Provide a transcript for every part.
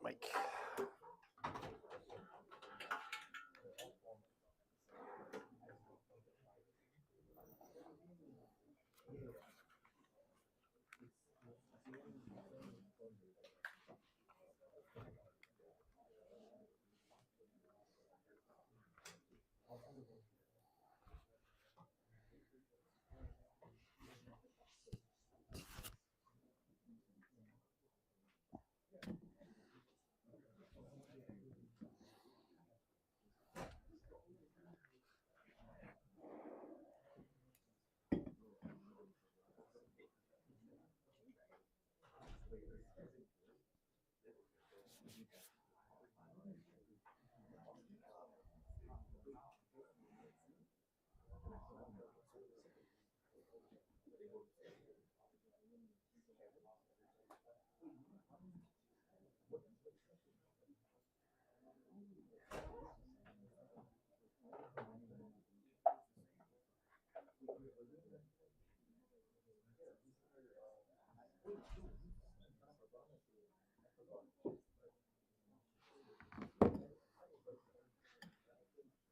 Mike.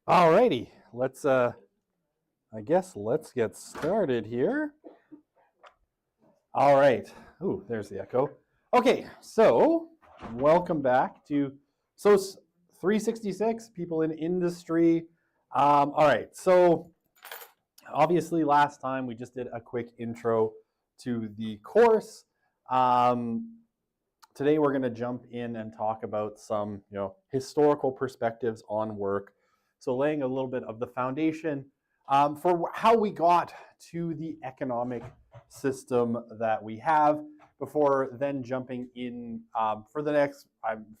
Alrighty, let's I guess let's get started here. All right. Ooh, there's the echo. Okay, so welcome back to SOC 366, people in industry. All right, so obviously last time we just did a quick intro to the course. Today we're going to jump in and talk about some, historical perspectives on work. So laying a little bit of the foundation for how we got to the economic system that we have before then jumping in for the next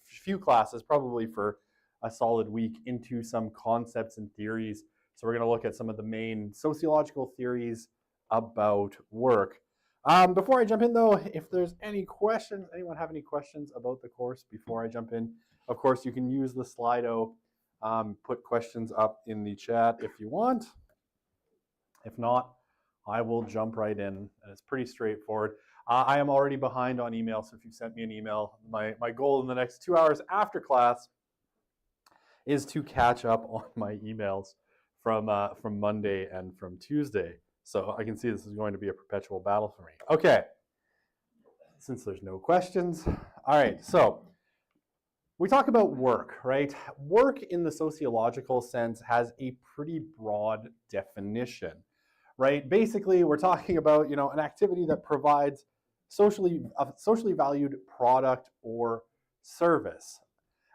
few classes, probably for a solid week, into some concepts and theories. So we're going to look at some of the main sociological theories about work. Before I jump in though, if there's any questions, anyone have any questions about the course before I jump in? Of course, you can use the Slido, put questions up in the chat if you want. If not, I will jump right in, and it's pretty straightforward. I am already behind on email, so if you sent me an email, my goal in the next 2 hours after class is to catch up on my emails from Monday and from Tuesday. So I can see this is going to be a perpetual battle for me. Okay, since there's no questions. All right, so we talk about work, right? Work in the sociological sense has a pretty broad definition, right? Basically, we're talking about, an activity that provides a socially valued product or service.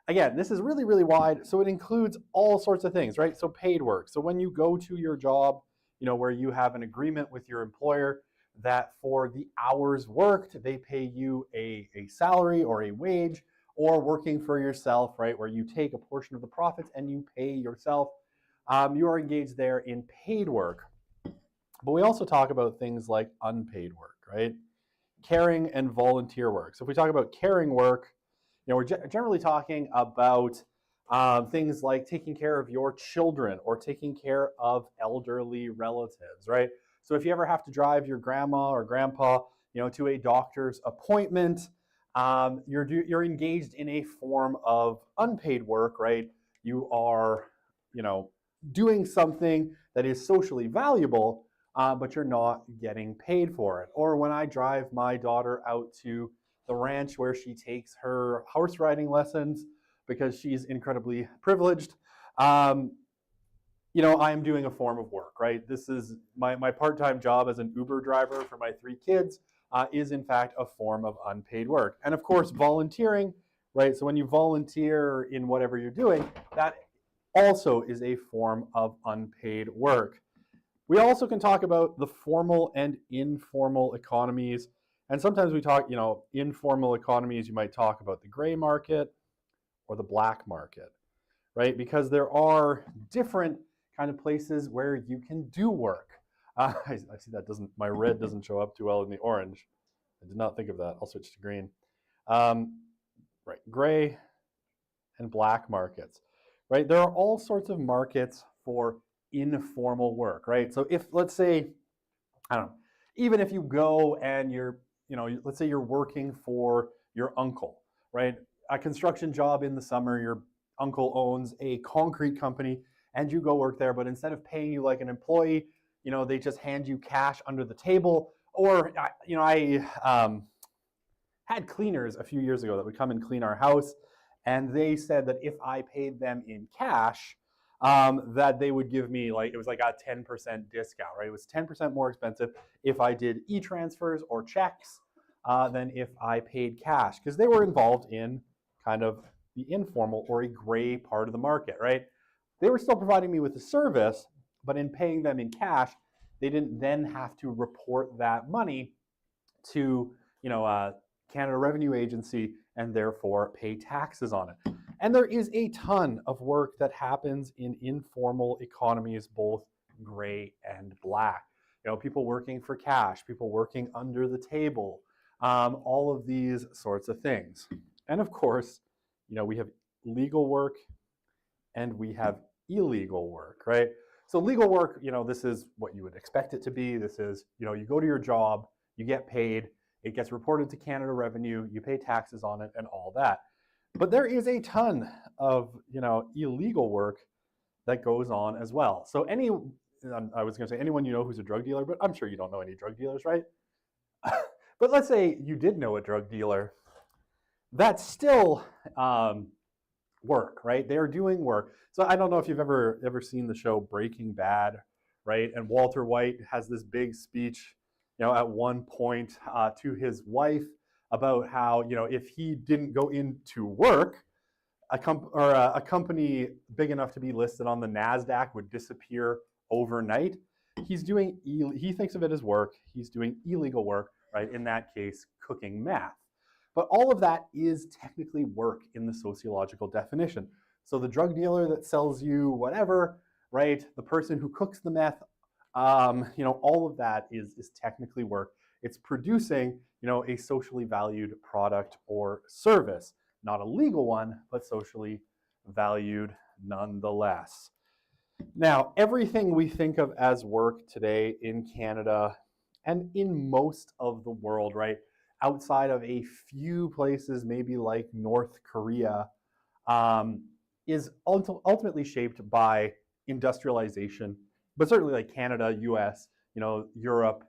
Again, this is really, really wide, so it includes all sorts of things, right? So paid work. So when you go to your job, where you have an agreement with your employer that for the hours worked, they pay you a salary or a wage, or working for yourself, right, where you take a portion of the profits and you pay yourself. You are engaged there in paid work. But we also talk about things like unpaid work, right? Caring and volunteer work. So if we talk about caring work, we're generally talking about things like taking care of your children or taking care of elderly relatives, right? So if you ever have to drive your grandma or grandpa, to a doctor's appointment, you're engaged in a form of unpaid work, right? You are, doing something that is socially valuable, but you're not getting paid for it. Or when I drive my daughter out to the ranch where she takes her horse riding lessons because she's incredibly privileged, I am doing a form of work, right? This is my part-time job as an Uber driver for my 3 kids is in fact a form of unpaid work. And of course, volunteering, right? So when you volunteer in whatever you're doing, that also is a form of unpaid work. We also can talk about the formal and informal economies. And sometimes we talk, informal economies, you might talk about the gray market or the black market, right? Because there are different kind of places where you can do work. I see that my red doesn't show up too well in the orange. I did not think of that. I'll switch to green. Right, gray and black markets, right? There are all sorts of markets for informal work, right? So if, let's say, I don't know, even if you go and let's say you're working for your uncle, right? A construction job in the summer, your uncle owns a concrete company and you go work there, but instead of paying you like an employee, they just hand you cash under the table. Or, I had cleaners a few years ago that would come and clean our house, and they said that if I paid them in cash, that they would give me it was like a 10% discount, right? It was 10% more expensive if I did e-transfers or checks than if I paid cash, because they were involved in kind of the informal or a gray part of the market, right? They were still providing me with the service, but in paying them in cash, they didn't then have to report that money to, Canada Revenue Agency and therefore pay taxes on it. And there is a ton of work that happens in informal economies, both gray and black. People working for cash, people working under the table, all of these sorts of things. And of course, we have legal work and we have illegal work, right? So legal work, this is what you would expect it to be. This is, you go to your job, you get paid, it gets reported to Canada Revenue, you pay taxes on it and all that. But there is a ton of, illegal work that goes on as well. So I was going to say anyone who's a drug dealer, but I'm sure you don't know any drug dealers, right? But let's say you did know a drug dealer. That's still work, right? They're doing work. So I don't know if you've ever seen the show Breaking Bad, right? And Walter White has this big speech, at one point to his wife about how, if he didn't go into work, a company big enough to be listed on the NASDAQ would disappear overnight. He thinks of it as work. He's doing illegal work, right? In that case, cooking meth. But all of that is technically work in the sociological definition. So the drug dealer that sells you whatever, right? The person who cooks the meth, all of that is technically work. It's producing, a socially valued product or service. Not a legal one, but socially valued nonetheless. Now, everything we think of as work today in Canada and in most of the world, right, outside of a few places, maybe like North Korea, is ultimately shaped by industrialization, but certainly like Canada, US, Europe,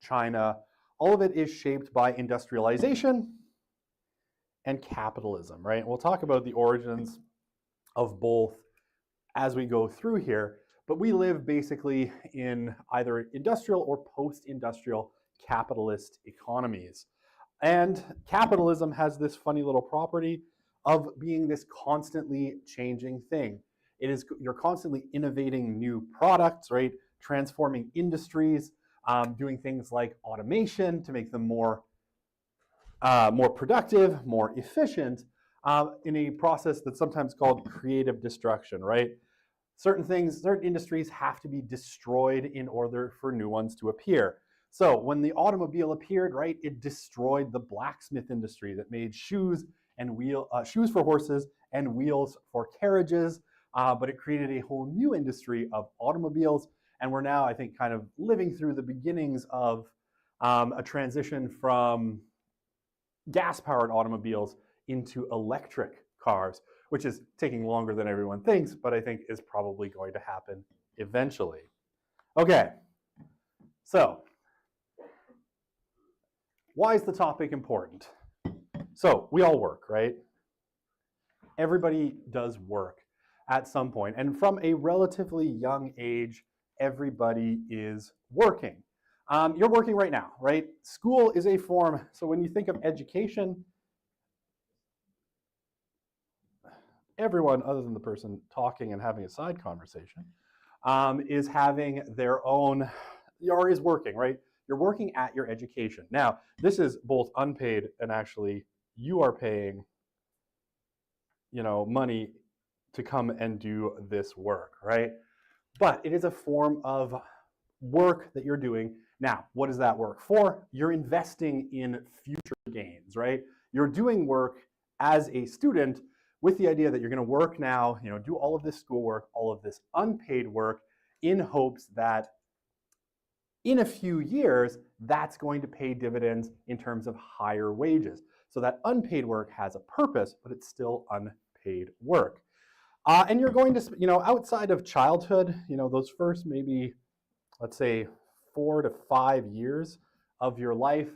China, all of it is shaped by industrialization and capitalism, right? And we'll talk about the origins of both as we go through here, but we live basically in either industrial or post-industrial capitalist economies. And capitalism has this funny little property of being this constantly changing thing. You're constantly innovating new products, right? Transforming industries, doing things like automation to make them more productive, more efficient, in a process that's sometimes called creative destruction, right? Certain industries have to be destroyed in order for new ones to appear. So when the automobile appeared, right, it destroyed the blacksmith industry that made shoes for horses and wheels for carriages, but it created a whole new industry of automobiles. And we're now, I think, kind of living through the beginnings of a transition from gas-powered automobiles into electric cars, which is taking longer than everyone thinks, but I think is probably going to happen eventually. Okay, so why is the topic important? So we all work, right? Everybody does work at some point, and from a relatively young age, everybody is working. You're working right now, right? School is a form, so when you think of education, everyone other than the person talking and having a side conversation is having their own, or is working, right? You're working at your education. Now, this is both unpaid and actually you are paying, money to come and do this work, right? But it is a form of work that you're doing. Now, what is that work for? You're investing in future gains, right? You're doing work as a student with the idea that you're going to work now, do all of this schoolwork, all of this unpaid work, in hopes that in a few years, that's going to pay dividends in terms of higher wages. So that unpaid work has a purpose, but it's still unpaid work. And you're going to, outside of childhood, those first maybe, let's say, 4 to 5 years of your life,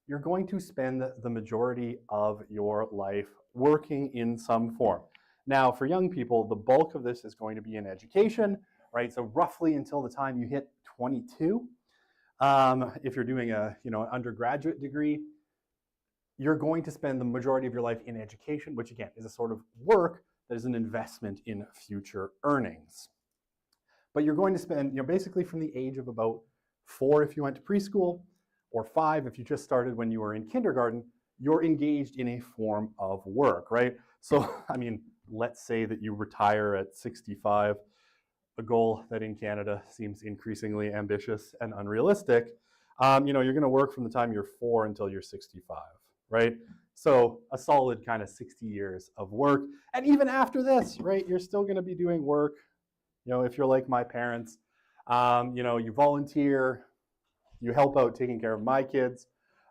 you're going to spend the majority of your life working in some form. Now, for young people, the bulk of this is going to be in education, right? So roughly until the time you hit 22, if you're doing an undergraduate degree, you're going to spend the majority of your life in education, which again is a sort of work that is an investment in future earnings. But you're going to spend, basically from the age of about 4 if you went to preschool, or 5 if you just started when you were in kindergarten, you're engaged in a form of work, right? So, let's say that you retire at 65, a goal that in Canada seems increasingly ambitious and unrealistic. You're going to work from the time you're 4 until you're 65, right? So a solid kind of 60 years of work. And even after this, right, you're still going to be doing work. If you're like my parents, you volunteer, you help out taking care of my kids,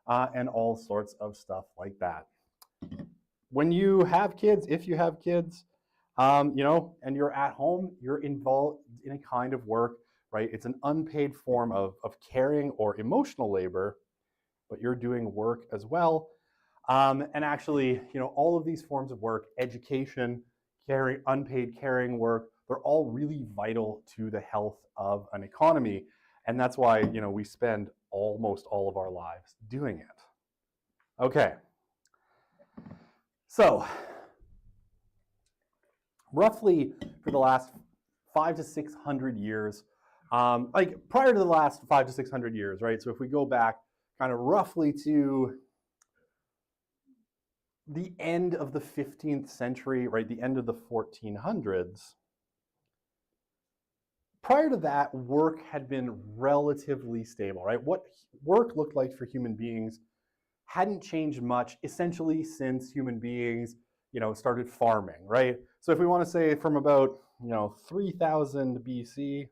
and all sorts of stuff like that. When you have kids, if you have kids, and you're at home, you're involved in a kind of work, right? It's an unpaid form of caring or emotional labor, but you're doing work as well. And actually, all of these forms of work, education, unpaid caring work, they're all really vital to the health of an economy. And that's why, we spend almost all of our lives doing it. Okay. So, roughly for the last 500 to 600 years, prior to the last 500 to 600 years, right? So if we go back kind of roughly to the end of the 15th century, right, the end of the 1400s, prior to that, work had been relatively stable, right? What work looked like for human beings hadn't changed much, essentially, since human beings, started farming, right? So if we want to say from about, 3000 BC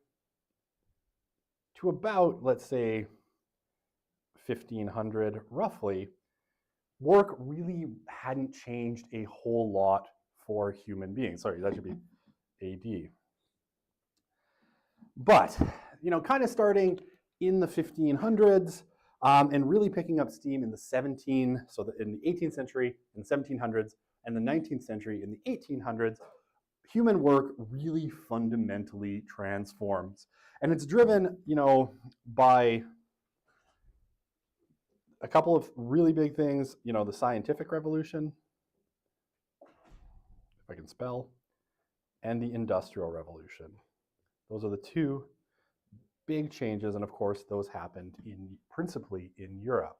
to about, let's say, 1500, roughly, work really hadn't changed a whole lot for human beings. Sorry, that should be AD. But, kind of starting in the 1500s and really picking up steam in the in the 18th century, in the 1700s, and the 19th century, in the 1800s, human work really fundamentally transforms. And it's driven, by a couple of really big things, the scientific revolution, if I can spell, and the Industrial Revolution. Those are the two big changes, and of course, those happened principally in Europe.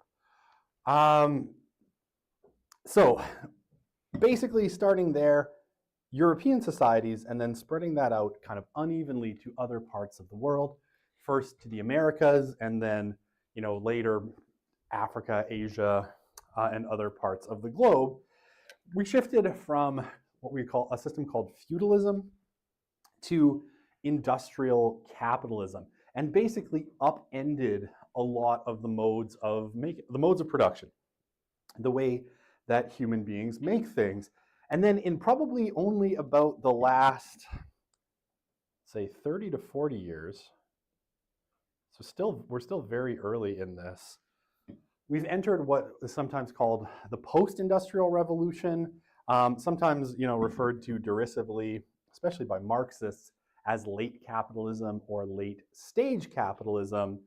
So basically starting there, European societies, and then spreading that out kind of unevenly to other parts of the world, first to the Americas, and then later Africa, Asia, and other parts of the globe. We shifted from what we call a system called feudalism to industrial capitalism, and basically upended a lot of the modes of production, the way that human beings make things. And then in probably only about the last, say, 30 to 40 years, so we're still very early in this, we've entered what is sometimes called the post-industrial revolution, sometimes referred to derisively, especially by Marxists, as late capitalism or late stage capitalism,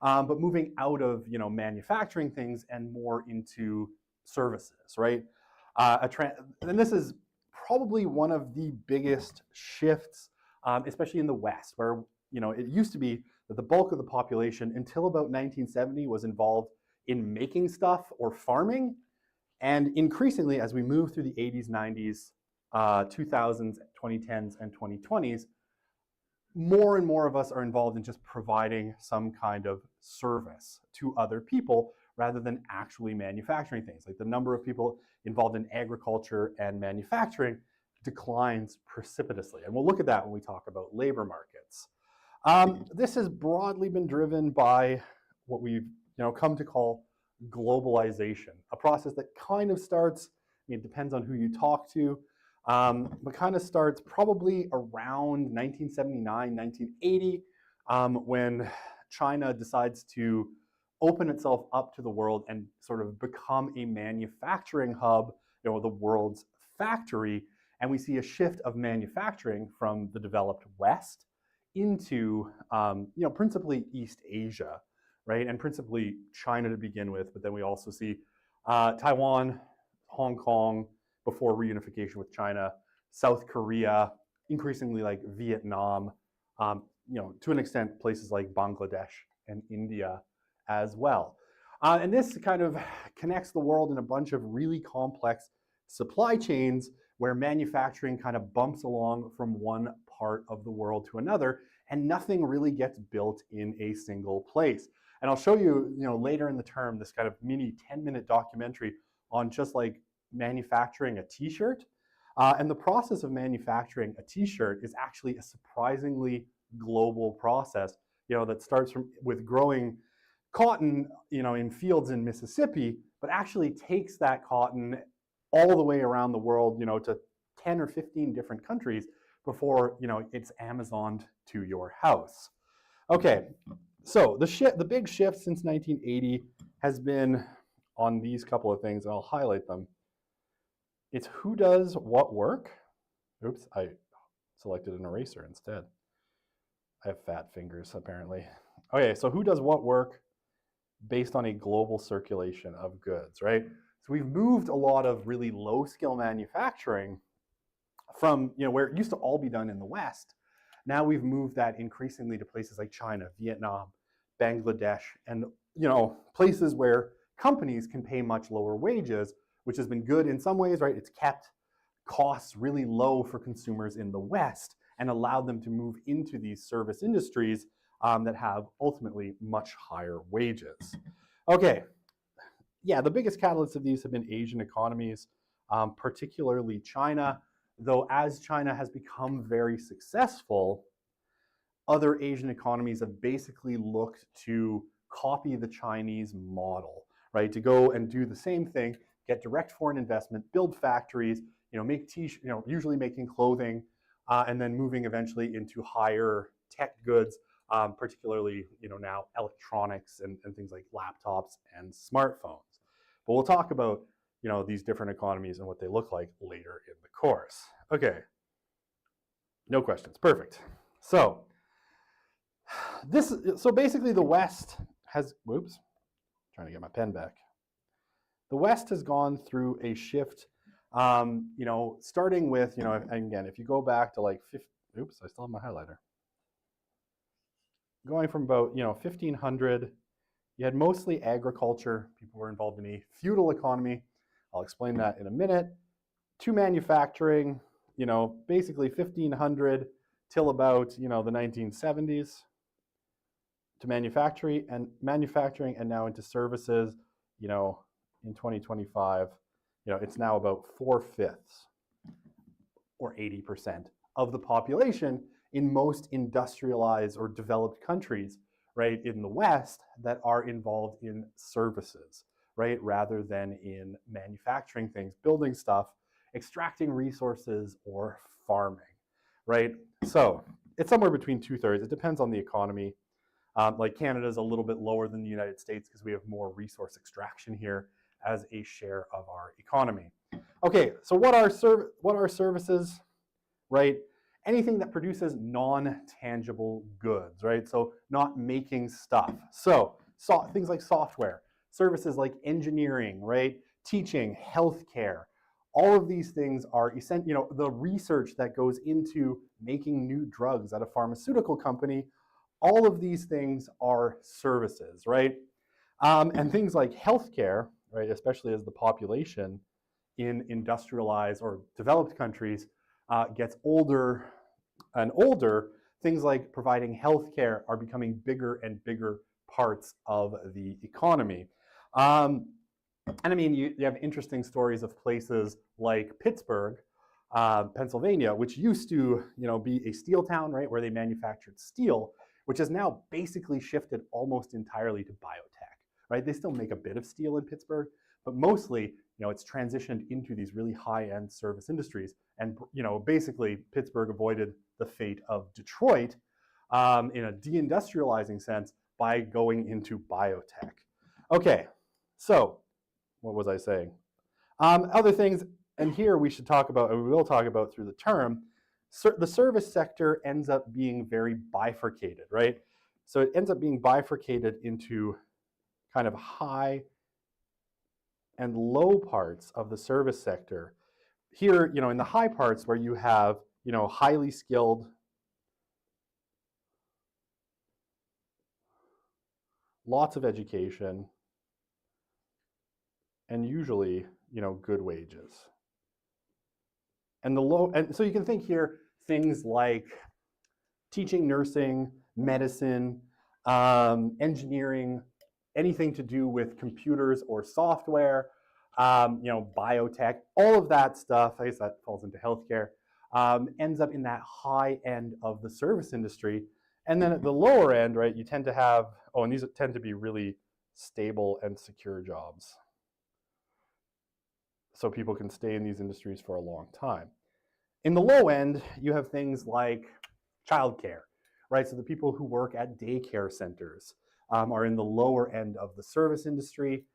but moving out of manufacturing things and more into services, right? And this is probably one of the biggest shifts, especially in the West, where it used to be that the bulk of the population until about 1970 was involved in making stuff or farming, and increasingly as we move through the 80s, 90s, 2000s, 2010s, and 2020s, more and more of us are involved in just providing some kind of service to other people rather than actually manufacturing things. Like the number of people involved in agriculture and manufacturing declines precipitously. And we'll look at that when we talk about labor markets. This has broadly been driven by what we've come to call globalization, a process that kind of starts, it depends on who you talk to, but kind of starts probably around 1979, 1980, when China decides to open itself up to the world and sort of become a manufacturing hub, the world's factory. And we see a shift of manufacturing from the developed West into, principally East Asia, right? And principally China to begin with, but then we also see Taiwan, Hong Kong, before reunification with China, South Korea, increasingly like Vietnam, to an extent places like Bangladesh and India as well. And this kind of connects the world in a bunch of really complex supply chains where manufacturing kind of bumps along from one part of the world to another, and nothing really gets built in a single place. And I'll show you, later in the term, this kind of mini 10-minute documentary on just like manufacturing a t-shirt. And the process of manufacturing a t-shirt is actually a surprisingly global process, that starts with growing cotton, in fields in Mississippi, but actually takes that cotton all the way around the world, to 10 or 15 different countries before, it's Amazoned to your house. Okay, so the big shift since 1980 has been on these couple of things, and I'll highlight them. It's who does what work. Oops, I selected an eraser instead. I have fat fingers, apparently. Okay, so who does what work based on a global circulation of goods, right? So we've moved a lot of really low-skill manufacturing from, where it used to all be done in the West. Now we've moved that increasingly to places like China, Vietnam, Bangladesh, and, places where companies can pay much lower wages, which has been good in some ways, right? It's kept costs really low for consumers in the West and allowed them to move into these service industries that have ultimately much higher wages. Okay, yeah, the biggest catalysts of these have been Asian economies, particularly China, though as China has become very successful, other Asian economies have basically looked to copy the Chinese model, right? To go and do the same thing, get direct foreign investment, build factories, make usually making clothing, and then moving eventually into higher tech goods, particularly, now electronics and things like laptops and smartphones. But we'll talk about, these different economies and what they look like later in the course. Okay, no questions, perfect. So basically the West has, trying to get my pen back. The West has gone through a shift You know, starting with, you know, and again, if you go back to like, oops, I still have my highlighter. Going from about, you know, 1500, you had mostly agriculture. People were involved in a feudal economy. I'll explain that in a minute. To manufacturing, you know, basically 1500 till about, you know, the 1970s. To manufacturing and now into services, you know, in 2025, you know, it's now about 4/5 or 80% of the population in most industrialized or developed countries, right, in the West that are involved in services, right, rather than in manufacturing things, building stuff, extracting resources, or farming, right? So it's somewhere between 2/3. It depends on the economy. Like Canada is a little bit lower than the United States because we have more resource extraction here as a share of our economy. Okay, so what are services, right? Anything that produces non-tangible goods, right? So not making stuff. So things like software, services like engineering, right? Teaching, healthcare. All of these things are essential. You know, the research that goes into making new drugs at a pharmaceutical company, all of these things are services, right? And things like healthcare, right, especially as the population in industrialized or developed countries gets older and older, things like providing healthcare are becoming bigger and bigger parts of the economy. And I mean, you have interesting stories of places like Pittsburgh, Pennsylvania, which used to, you know, be a steel town, right, where they manufactured steel, which has now basically shifted almost entirely to biotech, right? They still make a bit of steel in Pittsburgh, but mostly, you know, it's transitioned into these really high-end service industries. And, you know, basically Pittsburgh avoided the fate of Detroit in a deindustrializing sense by going into biotech. Okay, so what was I saying? Other things, and here we should talk about, and we will talk about through the term, the service sector ends up being very bifurcated, right? So it ends up being bifurcated into kind of high and low parts of the service sector. Here, you know, in the high parts where you have, you know, highly skilled, lots of education, and usually, you know, good wages. And the low, and so you can think here things like teaching, nursing, medicine, engineering, anything to do with computers or software, you know, biotech, all of that stuff, I guess that falls into healthcare, ends up in that high end of the service industry. And then at the lower end, right, you tend to have, oh, and these tend to be really stable and secure jobs. So people can stay in these industries for a long time. In the low end, you have things like childcare, right? So the people who work at daycare centers are in the lower end of the service industry.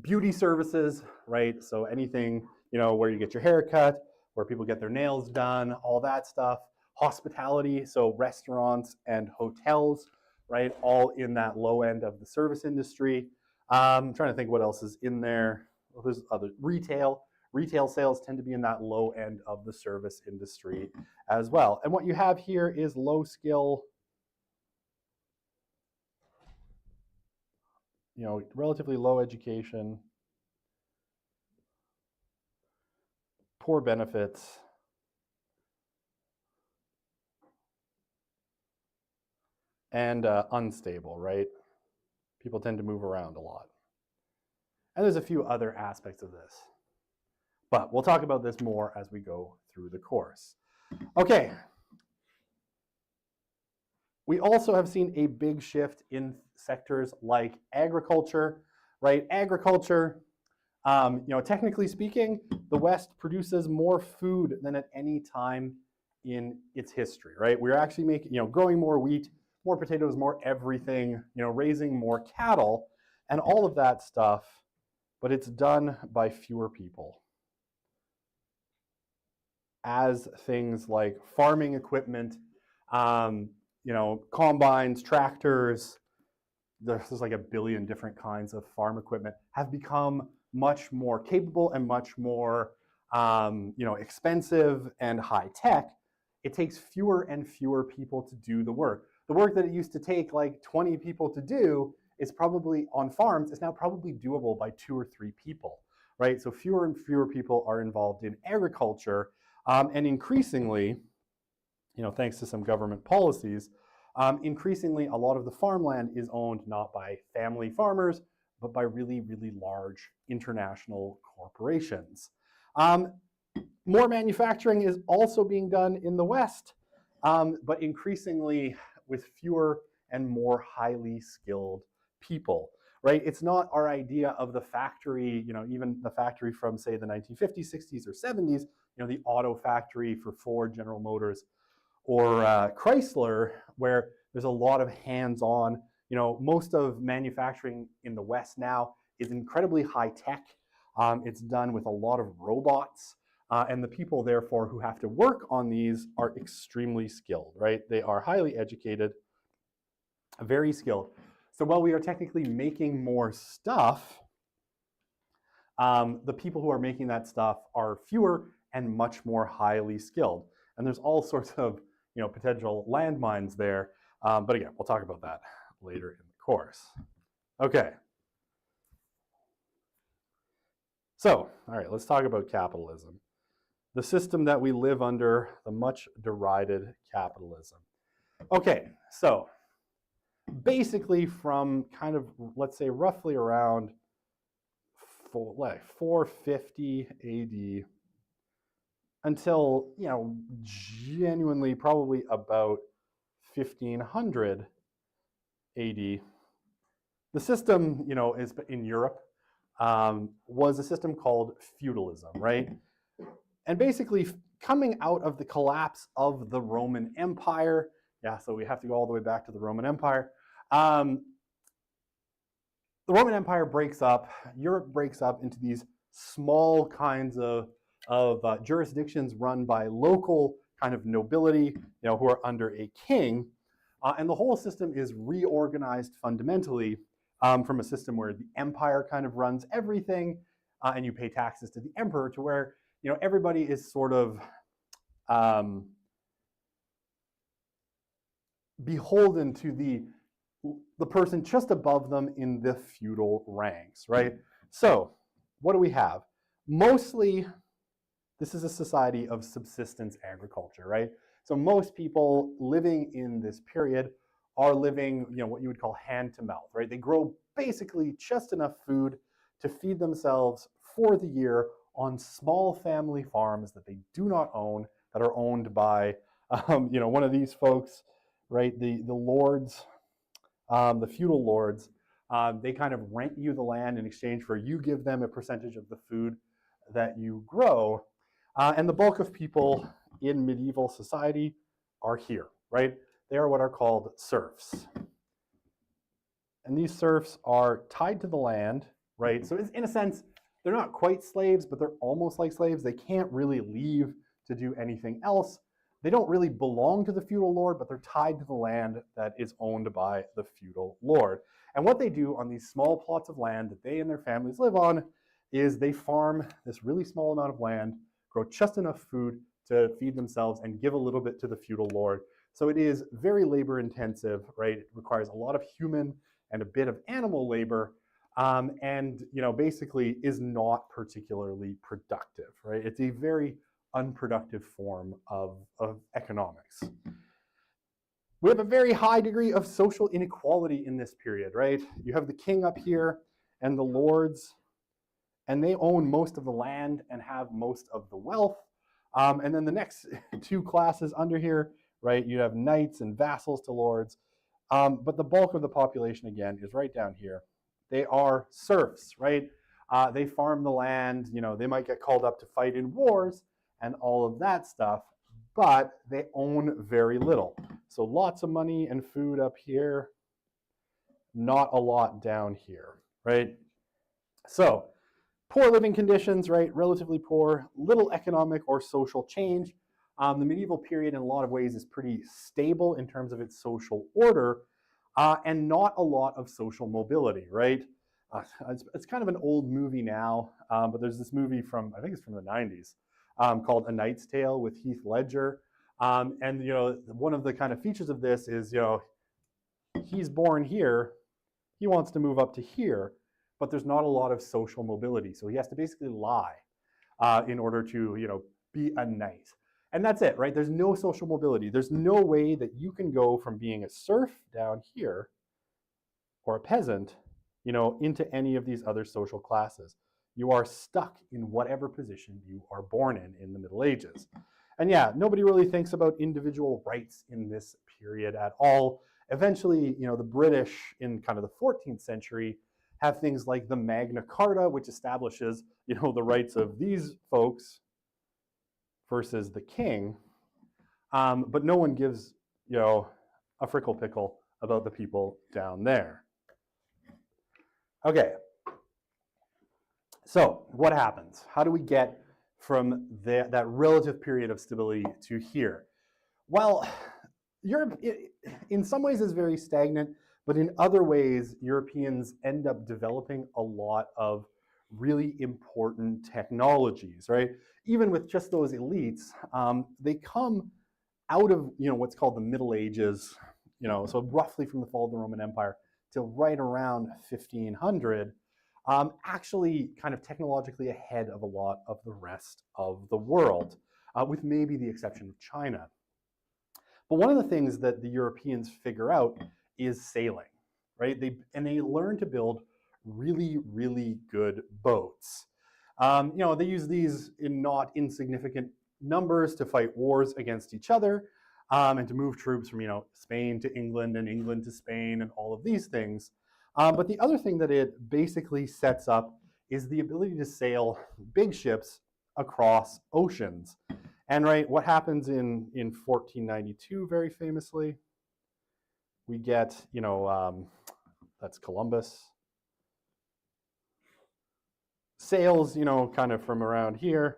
Beauty services, right? So anything, you know, where you get your hair cut, where people get their nails done, all that stuff. Hospitality, so restaurants and hotels, right? All in that low end of the service industry. I'm trying to think what else is in there. Well, there's other retail. Retail sales tend to be in that low end of the service industry as well. And what you have here is low skill, you know, relatively low education, poor benefits, and unstable, right? People tend to move around a lot. And there's a few other aspects of this. But we'll talk about this more as we go through the course. Okay. We also have seen a big shift in sectors like agriculture, right? Agriculture, you know, technically speaking, the West produces more food than at any time in its history, right? We're actually making, you know, growing more wheat, more potatoes, more everything, you know, raising more cattle and all of that stuff, but it's done by fewer people. As things like farming equipment, you know, combines, tractors, there's like a billion different kinds of farm equipment, have become much more capable and much more expensive and high tech. It takes fewer and fewer people to do the work. The work that it used to take like 20 people to do is probably on farms is now probably doable by 2 or 3 people, right? So fewer and fewer people are involved in agriculture, and increasingly, thanks to some government policies, increasingly a lot of the farmland is owned not by family farmers, but by really, really large international corporations. More manufacturing is also being done in the West, but increasingly with fewer and more highly skilled people, right? It's not our idea of the factory, even the factory from, say, the 1950s, 60s, or 70s, the auto factory for Ford, General Motors, or Chrysler, where there's a lot of hands-on. Most of manufacturing in the West now is incredibly high tech. It's done with a lot of robots. And the people, therefore, who have to work on these are extremely skilled, right? They are highly educated, very skilled. So while we are technically making more stuff, the people who are making that stuff are fewer and much more highly skilled. And there's all sorts of potential landmines there. But again, we'll talk about that later in the course. Okay. So, all right, let's talk about capitalism. The system that we live under, the much derided capitalism. Okay, so basically from kind of, let's say, roughly around 450 AD until, genuinely probably about 1500 AD, the system, is in Europe, was a system called feudalism, right? And basically coming out of the collapse of the Roman Empire, so we have to go all the way back to the Roman Empire. The Roman Empire breaks up, Europe breaks up into these small kinds of jurisdictions run by local kind of nobility, who are under a king. And the whole system is reorganized fundamentally from a system where the empire kind of runs everything, and you pay taxes to the emperor, to where everybody is sort of beholden to the person just above them in the feudal ranks, right? So what do we have? Mostly, this is a society of subsistence agriculture, right? So most people living in this period are living, what you would call hand to mouth, right? They grow basically just enough food to feed themselves for the year on small family farms that they do not own, that are owned by, one of these folks, right? The lords, the feudal lords. They kind of rent you the land in exchange for you give them a percentage of the food that you grow. And the bulk of people in medieval society are here, right? They are what are called serfs. And these serfs are tied to the land, right? So in a sense, they're not quite slaves, but they're almost like slaves. They can't really leave to do anything else. They don't really belong to the feudal lord, but they're tied to the land that is owned by the feudal lord. And what they do on these small plots of land that they and their families live on is they farm this really small amount of land, grow just enough food to feed themselves, and give a little bit to the feudal lord. So it is very labor intensive, right? It requires a lot of human and a bit of animal labor. And basically is not particularly productive, right? It's a very unproductive form of economics. We have a very high degree of social inequality in this period, right? You have the king up here and the lords, and they own most of the land and have most of the wealth. And then the next two classes under here, right? You have knights and vassals to lords. But the bulk of the population, again, is right down here. They are serfs, right? They farm the land, they might get called up to fight in wars and all of that stuff, but they own very little. So lots of money and food up here, not a lot down here, right? So poor living conditions, right? Relatively poor, little economic or social change. The medieval period in a lot of ways is pretty stable in terms of its social order. and not a lot of social mobility, right? It's kind of an old movie now, but there's this movie from, I think it's from the 90s, called A Knight's Tale with Heath Ledger. And, one of the kind of features of this is, he's born here, he wants to move up to here, but there's not a lot of social mobility. So he has to basically lie in order to, be a knight. And that's it, right? There's no social mobility. There's no way that you can go from being a serf down here or a peasant, into any of these other social classes. You are stuck in whatever position you are born in the Middle Ages. And yeah, nobody really thinks about individual rights in this period at all. Eventually, the British in kind of the 14th century have things like the Magna Carta, which establishes, the rights of these folks versus the king. But no one gives, a frickle pickle about the people down there. Okay. So what happens? How do we get from that relative period of stability to here? Well, Europe, in some ways, is very stagnant, but in other ways, Europeans end up developing a lot of really important technologies, right? Even with just those elites, they come out of what's called the Middle Ages, so roughly from the fall of the Roman Empire till right around 1500. Actually kind of technologically ahead of a lot of the rest of the world, with maybe the exception of China. But one of the things that the Europeans figure out is sailing, right? They learn to build really, really good boats. They use these in not insignificant numbers to fight wars against each other, and to move troops from, Spain to England and England to Spain and all of these things. But the other thing that it basically sets up is the ability to sail big ships across oceans. And right, what happens in 1492, very famously, we get, that's Columbus, sails, kind of from around here,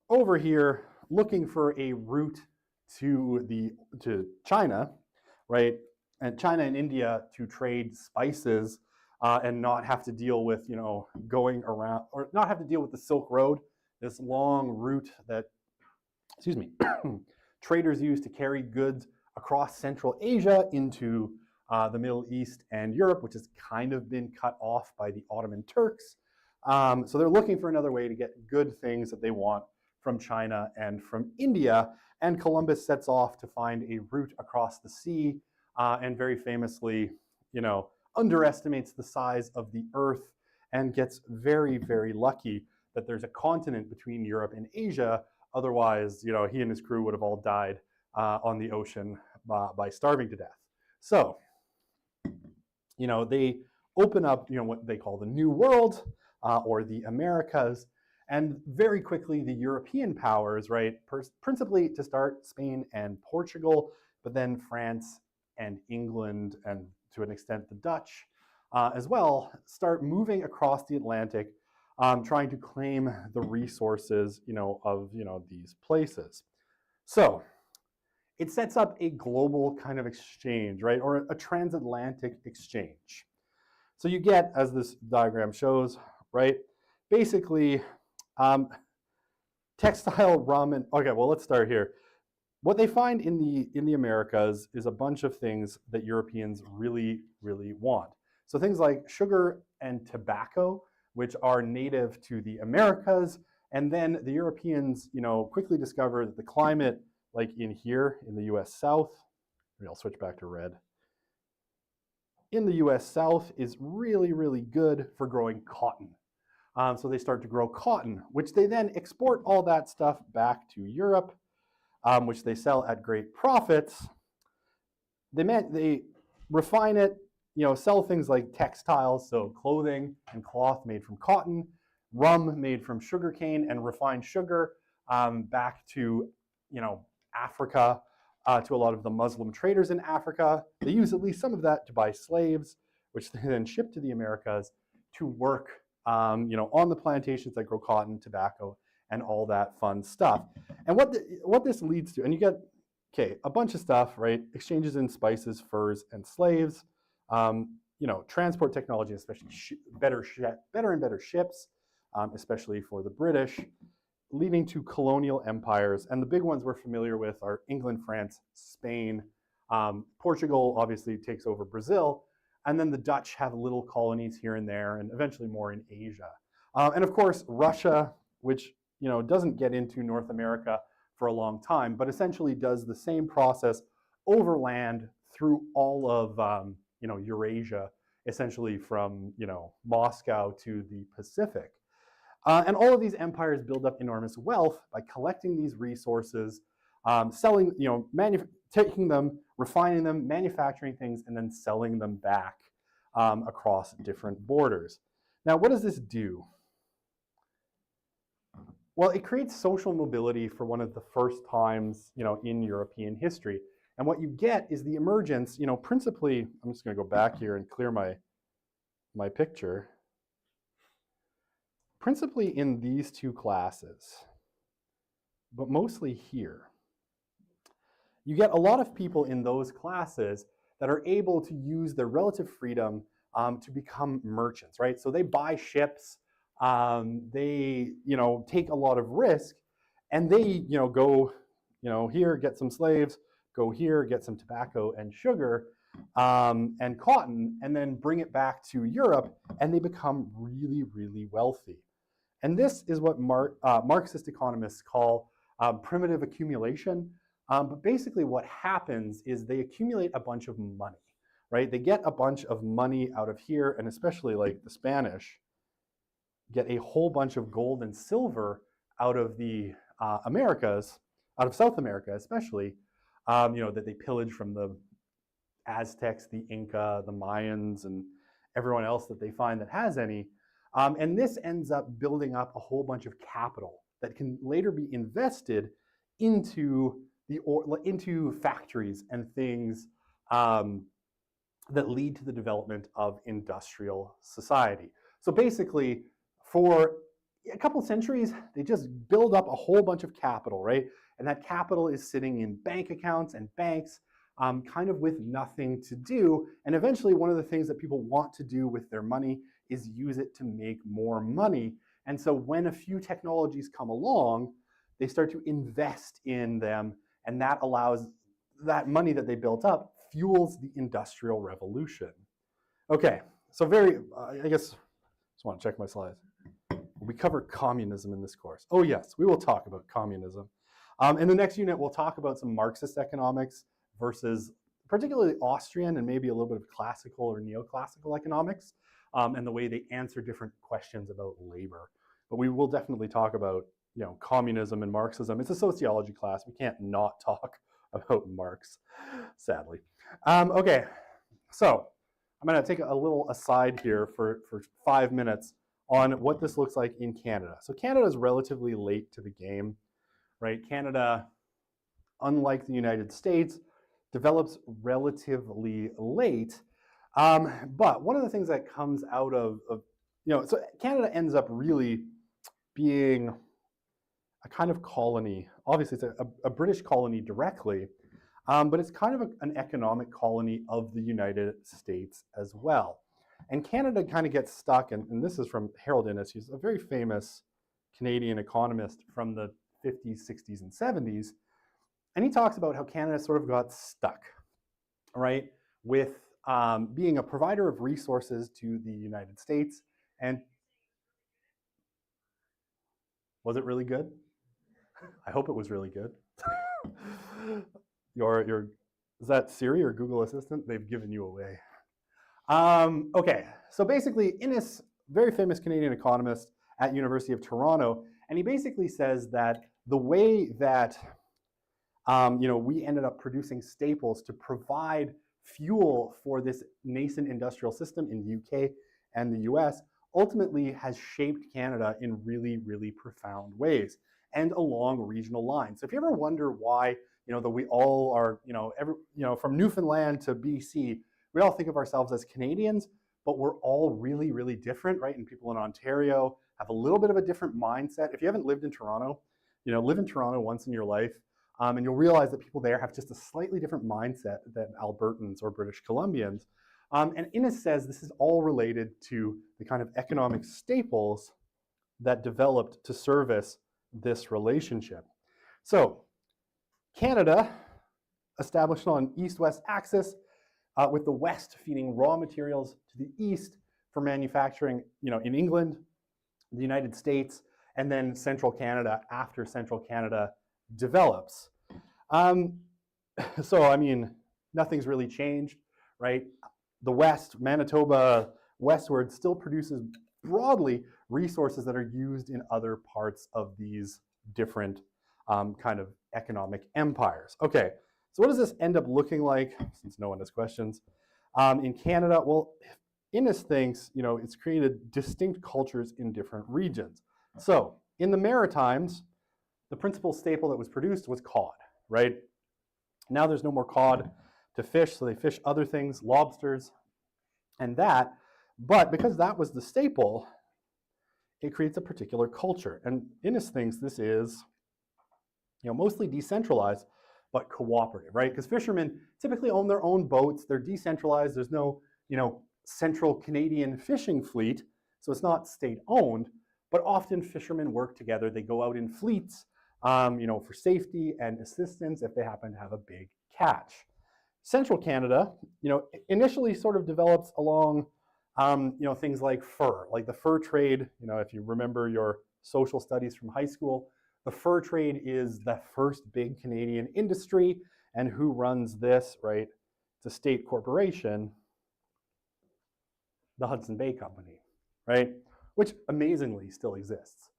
over here, looking for a route to China, right? And China and India to trade spices and not have to deal with, going around, or not have to deal with the Silk Road, this long route that, traders use to carry goods across Central Asia into the Middle East and Europe, which has kind of been cut off by the Ottoman Turks. So they're looking for another way to get good things that they want from China and from India. And Columbus sets off to find a route across the sea, and very famously, underestimates the size of the Earth and gets very, very lucky that there's a continent between Europe and Asia. Otherwise, he and his crew would have all died on the ocean by starving to death. So, they open up, what they call the New World, or the Americas. And very quickly, the European powers, right, principally to start Spain and Portugal, but then France and England, and to an extent the Dutch as well, start moving across the Atlantic, trying to claim the resources, of these places. So it sets up a global kind of exchange, right, or a transatlantic exchange. So you get, as this diagram shows, right, basically textile, rum, and okay, well, let's start here. What they find in the Americas is a bunch of things that Europeans really, really want. So things like sugar and tobacco, which are native to the Americas, and then the Europeans, quickly discover that the climate, like in here in the U.S. South, maybe I'll switch back to red. In the U.S. South is really, really good for growing cotton. So they start to grow cotton, which they then export all that stuff back to Europe, which they sell at great profits. They refine it, sell things like textiles, so clothing and cloth made from cotton, rum made from sugarcane and refined sugar, back to, Africa, to a lot of the Muslim traders in Africa. They use at least some of that to buy slaves, which they then ship to the Americas to work, on the plantations that grow cotton, tobacco, and all that fun stuff. And what this leads to, and you get okay, a bunch of stuff, right? Exchanges in spices, furs, and slaves. Transport technology, especially better and better ships, especially for the British, leading to colonial empires. And the big ones we're familiar with are England, France, Spain. Portugal obviously takes over Brazil. And then the Dutch have little colonies here and there, and eventually more in Asia. And of course, Russia, which doesn't get into North America for a long time, but essentially does the same process overland through all of Eurasia, essentially from Moscow to the Pacific. And all of these empires build up enormous wealth by collecting these resources, selling, taking them, refining them, manufacturing things, and then selling them back across different borders. Now, what does this do? Well, it creates social mobility for one of the first times, in European history. And what you get is the emergence, principally, I'm just going to go back here and clear my picture. Principally in these two classes, but mostly here. You get a lot of people in those classes that are able to use their relative freedom to become merchants, right? So they buy ships, they take a lot of risk, and they go here, get some slaves, go here, get some tobacco and sugar and cotton, and then bring it back to Europe, and they become really, really wealthy. And this is what Marxist economists call primitive accumulation. But basically what happens is they accumulate a bunch of money, right? They get a bunch of money out of here, and especially like the Spanish get a whole bunch of gold and silver out of the Americas, out of South America especially, that they pillage from the Aztecs, the Inca, the Mayans, and everyone else that they find that has any. And this ends up building up a whole bunch of capital that can later be invested into factories and things that lead to the development of industrial society. So basically, for a couple centuries, they just build up a whole bunch of capital, right? And that capital is sitting in bank accounts and banks, kind of with nothing to do. And eventually, one of the things that people want to do with their money is use it to make more money. And so when a few technologies come along, they start to invest in them, and that allows that money that they built up fuels the Industrial Revolution. Okay, so I guess, just want to check my slides. We cover communism in this course. Oh yes, we will talk about communism. In the next unit, we'll talk about some Marxist economics versus particularly Austrian and maybe a little bit of classical or neoclassical economics, and the way they answer different questions about labor. But we will definitely talk about communism and Marxism. It's a sociology class. We can't not talk about Marx, sadly. Okay, so I'm going to take a little aside here for 5 minutes on what this looks like in Canada. So Canada is relatively late to the game, right? Canada, unlike the United States, develops relatively late. But one of the things that comes out of so Canada ends up really being a kind of colony. Obviously, it's a British colony directly, but it's kind of an economic colony of the United States as well. And Canada kind of gets stuck, and this is from Harold Innis, who's a very famous Canadian economist from the 50s, 60s, and 70s. And he talks about how Canada sort of got stuck, right, with being a provider of resources to the United States. And was it really good? I hope it was really good. Is that Siri or Google Assistant? They've given you away. Okay, so basically, Innis, very famous Canadian economist at University of Toronto, and he basically says that the way that we ended up producing staples to provide fuel for this nascent industrial system in the UK and the US ultimately has shaped Canada in really, really profound ways and along regional lines. So if you ever wonder why, that we all are, from Newfoundland to BC, we all think of ourselves as Canadians, but we're all really, really different, right? And people in Ontario have a little bit of a different mindset. If you haven't lived in Toronto, live in Toronto once in your life. And you'll realize that people there have just a slightly different mindset than Albertans or British Columbians. And Innes says this is all related to the kind of economic staples that developed to service this relationship. So Canada, established on an east-west axis, with the West feeding raw materials to the East for manufacturing, in England, the United States, and then central Canada after central Canada develops. So, I mean, nothing's really changed, right? The West, Manitoba westward, still produces broadly resources that are used in other parts of these different kind of economic empires. Okay, so what does this end up looking like, since no one has questions? In Canada, well, Innes thinks, it's created distinct cultures in different regions. So in the Maritimes, the principal staple that was produced was cod, right? Now there's no more cod to fish, so they fish other things, lobsters, and that. But because that was the staple, it creates a particular culture. And Innes thinks this is, mostly decentralized, but cooperative, right? Because fishermen typically own their own boats. They're decentralized. There's no, central Canadian fishing fleet, so it's not state-owned. But often fishermen work together. They go out in fleets, for safety and assistance if they happen to have a big catch. Central Canada, initially sort of develops along, things like fur, like the fur trade. If you remember your social studies from high school, the fur trade is the first big Canadian industry. And who runs this, right? It's a state corporation, the Hudson Bay Company, right? Which amazingly still exists.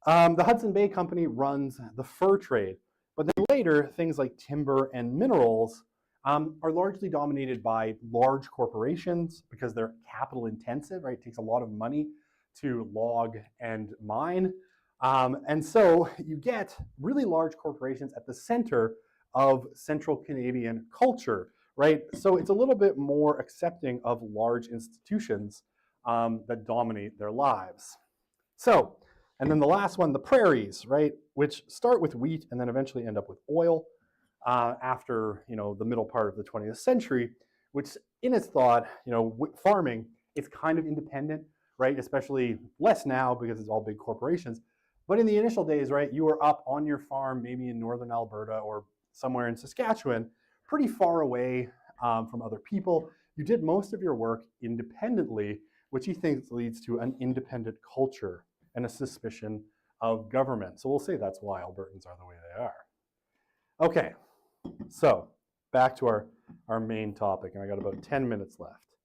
The Hudson Bay Company runs the fur trade, but then later things like timber and minerals are largely dominated by large corporations because they're capital intensive, right? It takes a lot of money to log and mine. And so you get really large corporations at the center of central Canadian culture, right? So it's a little bit more accepting of large institutions that dominate their lives. So, and then the last one, the prairies, right? Which start with wheat and then eventually end up with oil after, the middle part of the 20th century, which in its thought, farming is kind of independent, right? Especially less now because it's all big corporations. But in the initial days, right, you were up on your farm, maybe in northern Alberta or somewhere in Saskatchewan, pretty far away from other people. You did most of your work independently, which he thinks leads to an independent culture and a suspicion of government. So we'll say that's why Albertans are the way they are. Okay, so back to our main topic, and I got about 10 minutes left.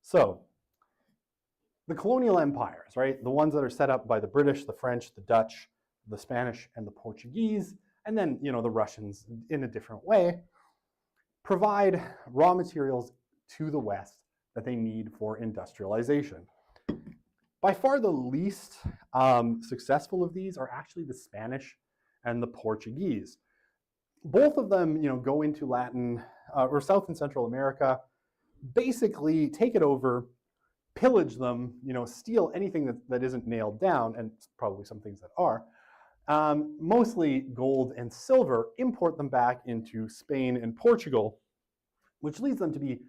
So the colonial empires, right? The ones that are set up by the British, the French, the Dutch, the Spanish, and the Portuguese, and then, the Russians in a different way, provide raw materials to the West that they need for industrialization. By far the least successful of these are actually the Spanish and the Portuguese. Both of them, go into Latin or South and Central America, basically take it over, pillage them, steal anything that isn't nailed down, and probably some things that are, mostly gold and silver, import them back into Spain and Portugal, which leads them to be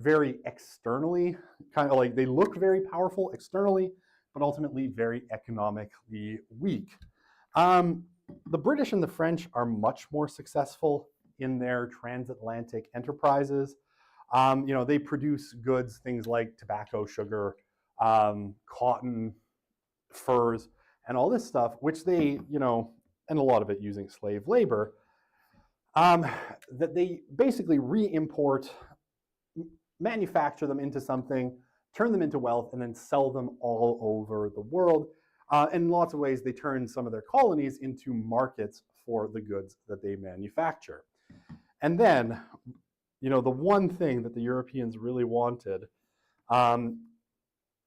very externally, kind of like they look very powerful externally, but ultimately very economically weak. The British and the French are much more successful in their transatlantic enterprises. They produce goods, things like tobacco, sugar, cotton, furs, and all this stuff, which they, and a lot of it using slave labor, that they basically re-import, manufacture them into something, turn them into wealth, and then sell them all over the world. In lots of ways, they turn some of their colonies into markets for the goods that they manufacture. And then, the one thing that the Europeans really wanted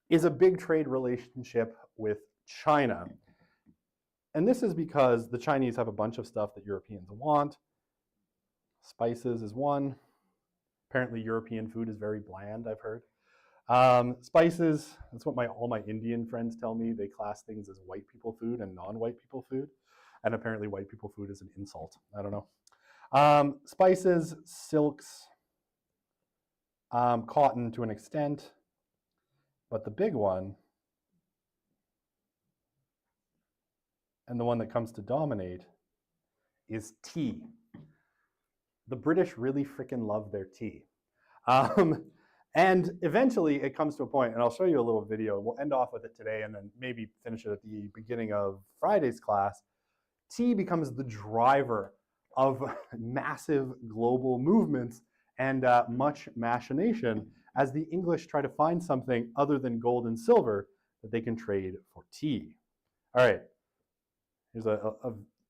is a big trade relationship with China. And this is because the Chinese have a bunch of stuff that Europeans want. Spices is one. Apparently European food is very bland, I've heard. Spices, that's what all my Indian friends tell me. They class things as white people food and non-white people food. And apparently white people food is an insult. I don't know. Spices, silks, cotton to an extent. But the big one, and the one that comes to dominate, is tea. The British really freaking love their tea. And eventually it comes to a point, and I'll show you a little video. We'll end off with it today and then maybe finish it at the beginning of Friday's class. Tea becomes the driver of massive global movements and much machination as the English try to find something other than gold and silver that they can trade for tea. All right, here's a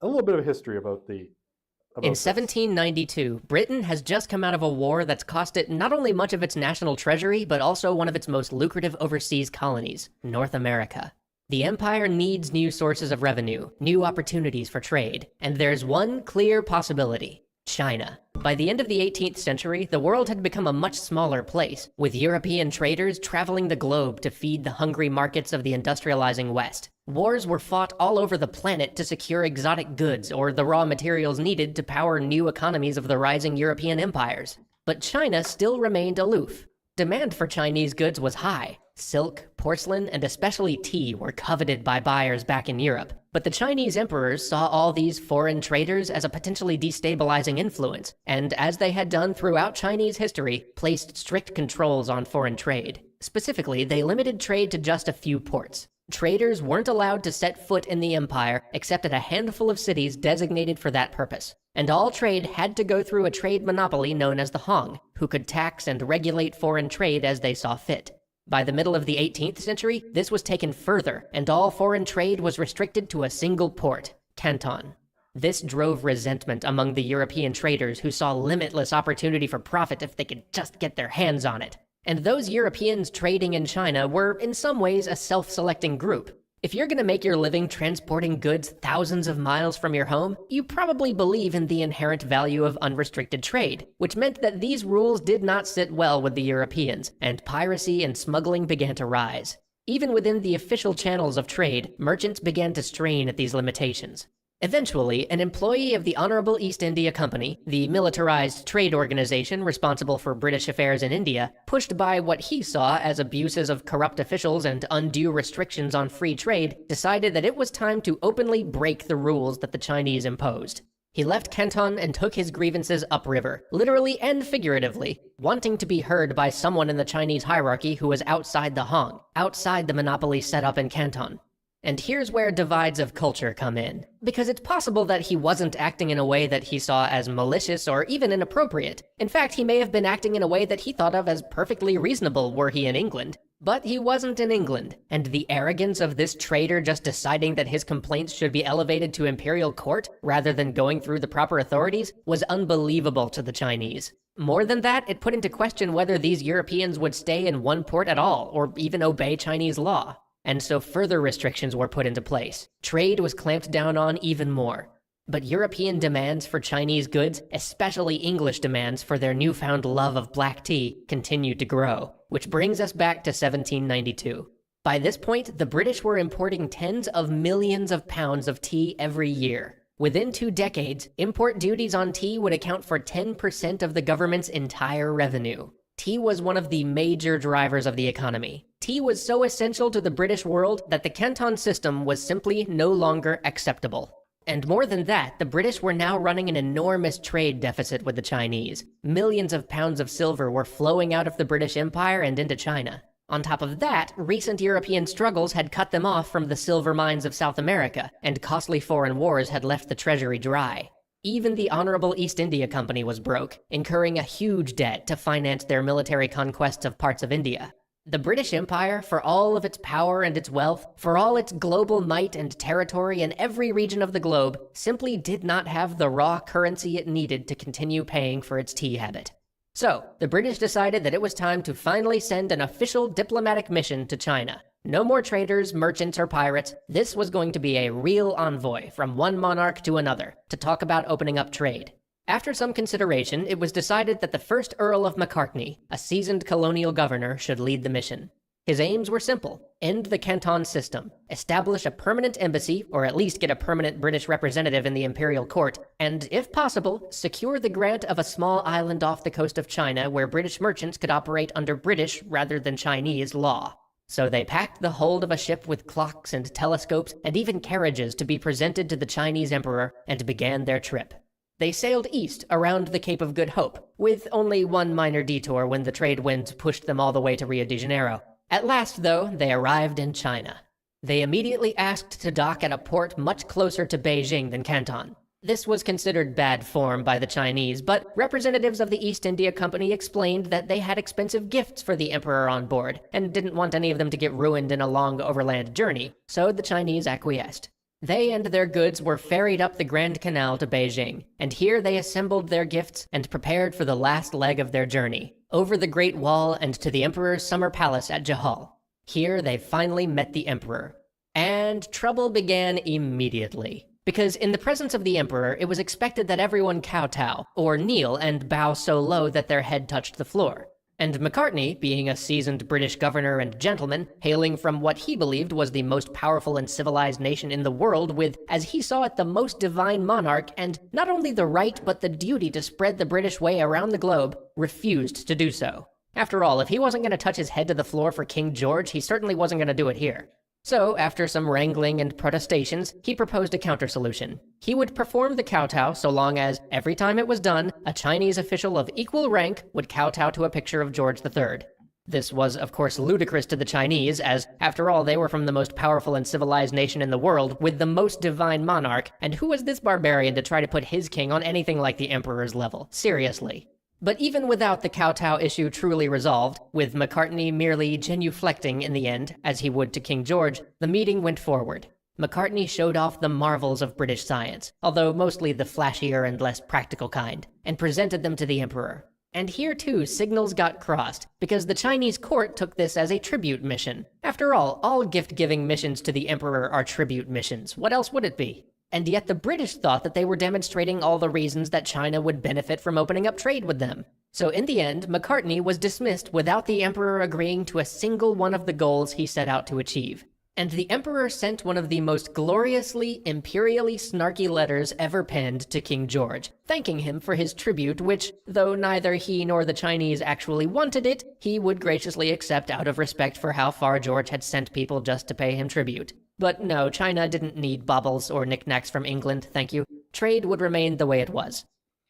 little bit of history about In 1792, Britain has just come out of a war that's cost it not only much of its national treasury, but also one of its most lucrative overseas colonies, North America. The empire needs new sources of revenue, new opportunities for trade, and there's one clear possibility: China. By the end of the 18th century, the world had become a much smaller place, with European traders traveling the globe to feed the hungry markets of the industrializing West. Wars were fought all over the planet to secure exotic goods or the raw materials needed to power new economies of the rising European empires. But China still remained aloof. Demand for Chinese goods was high. Silk, porcelain, and especially tea were coveted by buyers back in Europe. But the Chinese emperors saw all these foreign traders as a potentially destabilizing influence, and as they had done throughout Chinese history, placed strict controls on foreign trade. Specifically, they limited trade to just a few ports. Traders weren't allowed to set foot in the empire except at a handful of cities designated for that purpose. And all trade had to go through a trade monopoly known as the Hong, who could tax and regulate foreign trade as they saw fit. By the middle of the 18th century, this was taken further, and all foreign trade was restricted to a single port, Canton. This drove resentment among the European traders who saw limitless opportunity for profit if they could just get their hands on it. And those Europeans trading in China were, in some ways, a self-selecting group. If you're gonna make your living transporting goods thousands of miles from your home, you probably believe in the inherent value of unrestricted trade, which meant that these rules did not sit well with the Europeans, and piracy and smuggling began to rise. Even within the official channels of trade, merchants began to strain at these limitations. Eventually, an employee of the Honorable East India Company, the militarized trade organization responsible for British affairs in India, pushed by what he saw as abuses of corrupt officials and undue restrictions on free trade, decided that it was time to openly break the rules that the Chinese imposed. He left Canton and took his grievances upriver, literally and figuratively, wanting to be heard by someone in the Chinese hierarchy who was outside the Hong, outside the monopoly set up in Canton. And here's where divides of culture come in. Because it's possible that he wasn't acting in a way that he saw as malicious or even inappropriate. In fact, he may have been acting in a way that he thought of as perfectly reasonable were he in England. But he wasn't in England, and the arrogance of this trader just deciding that his complaints should be elevated to imperial court rather than going through the proper authorities was unbelievable to the Chinese. More than that, it put into question whether these Europeans would stay in one port at all, or even obey Chinese law. And so further restrictions were put into place. Trade was clamped down on even more. But European demands for Chinese goods, especially English demands for their newfound love of black tea, continued to grow, which brings us back to 1792. By this point, the British were importing tens of millions of pounds of tea every year. Within 2 decades, import duties on tea would account for 10% of the government's entire revenue. Tea was one of the major drivers of the economy. Tea was so essential to the British world that the Canton system was simply no longer acceptable. And more than that, the British were now running an enormous trade deficit with the Chinese. Millions of pounds of silver were flowing out of the British Empire and into China. On top of that, recent European struggles had cut them off from the silver mines of South America, and costly foreign wars had left the treasury dry. Even the Honorable East India Company was broke, incurring a huge debt to finance their military conquests of parts of India. The British Empire, for all of its power and its wealth, for all its global might and territory in every region of the globe, simply did not have the raw currency it needed to continue paying for its tea habit. So, the British decided that it was time to finally send an official diplomatic mission to China. No more traders, merchants, or pirates. This was going to be a real envoy from one monarch to another to talk about opening up trade. After some consideration, it was decided that the first Earl of Macartney, a seasoned colonial governor, should lead the mission. His aims were simple: end the Canton system, establish a permanent embassy, or at least get a permanent British representative in the imperial court, and, if possible, secure the grant of a small island off the coast of China where British merchants could operate under British rather than Chinese law. So they packed the hold of a ship with clocks and telescopes and even carriages to be presented to the Chinese emperor and began their trip. They sailed east around the Cape of Good Hope, with only one minor detour when the trade winds pushed them all the way to Rio de Janeiro. At last, though, they arrived in China. They immediately asked to dock at a port much closer to Beijing than Canton. This was considered bad form by the Chinese, but representatives of the East India Company explained that they had expensive gifts for the emperor on board, and didn't want any of them to get ruined in a long overland journey, so the Chinese acquiesced. They and their goods were ferried up the Grand Canal to Beijing, and here they assembled their gifts and prepared for the last leg of their journey, over the Great Wall and to the emperor's summer palace at Jahal. Here they finally met the emperor. And trouble began immediately. Because in the presence of the emperor, it was expected that everyone kowtow, or kneel and bow so low that their head touched the floor. And Macartney, being a seasoned British governor and gentleman, hailing from what he believed was the most powerful and civilized nation in the world with, as he saw it, the most divine monarch and not only the right but the duty to spread the British way around the globe, refused to do so. After all, if he wasn't going to touch his head to the floor for King George, he certainly wasn't going to do it here. So, after some wrangling and protestations, he proposed a counter-solution. He would perform the kowtow so long as, every time it was done, a Chinese official of equal rank would kowtow to a picture of George III. This was, of course, ludicrous to the Chinese, as, after all, they were from the most powerful and civilized nation in the world, with the most divine monarch, and who was this barbarian to try to put his king on anything like the emperor's level? Seriously. But even without the kowtow issue truly resolved, with Macartney merely genuflecting in the end, as he would to King George, the meeting went forward. Macartney showed off the marvels of British science, although mostly the flashier and less practical kind, and presented them to the emperor. And here too, signals got crossed, because the Chinese court took this as a tribute mission. After all gift-giving missions to the emperor are tribute missions. What else would it be? And yet the British thought that they were demonstrating all the reasons that China would benefit from opening up trade with them. So in the end, Macartney was dismissed without the emperor agreeing to a single one of the goals he set out to achieve. And the emperor sent one of the most gloriously, imperially snarky letters ever penned to King George, thanking him for his tribute which, though neither he nor the Chinese actually wanted it, he would graciously accept out of respect for how far George had sent people just to pay him tribute. But no, China didn't need baubles or knickknacks from England, thank you. Trade would remain the way it was.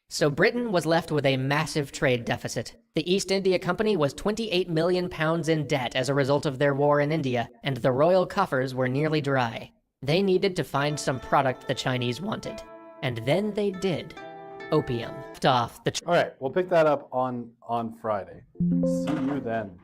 So Britain was left with a massive trade deficit. The East India Company was £28 million in debt as a result of their war in India, and the royal coffers were nearly dry. They needed to find some product the Chinese wanted. And then they did. Opium. All right, we'll pick that up on Friday. See you then.